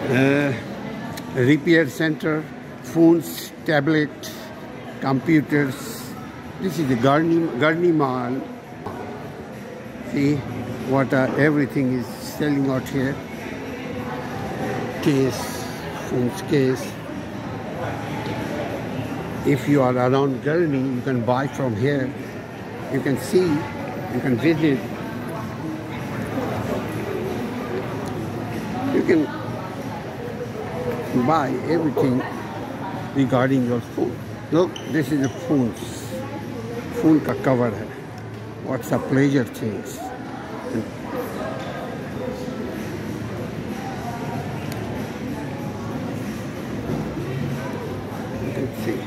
uh, repair center, phones, tablets, computers. This is the Gurney Mall. See what everything is selling out here. Case, phones case. If you are around Gurney, you can buy from here. You can see, you can visit. You can buy everything regarding your phone. Look, this is the phones. Phone का cover है. What's a pleasure things. Let's see.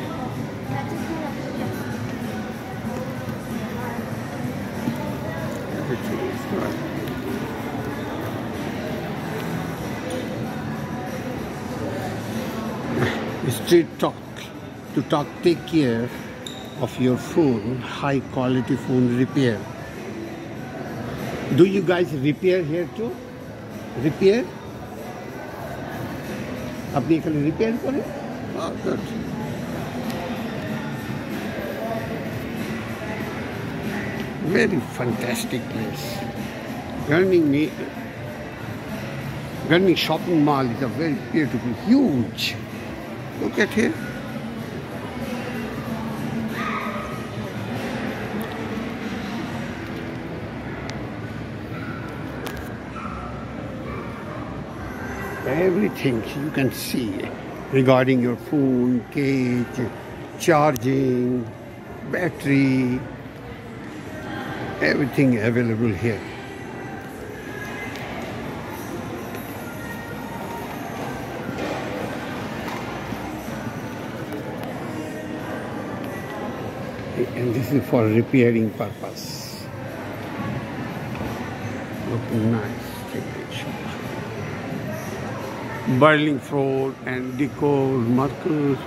Everything is right. Street talk. To talk, take care of your phone, high quality phone repair. Do you guys repair here too? Repair? अपनी खाली repair करें? Oh, good. Very fantastic place. Gurney shopping mall is a very beautiful, huge. Look at here. Everything you can see regarding your phone, case, charging, battery, everything available here. And this is for repairing purpose. Looking nice. Burling floor and decor markers.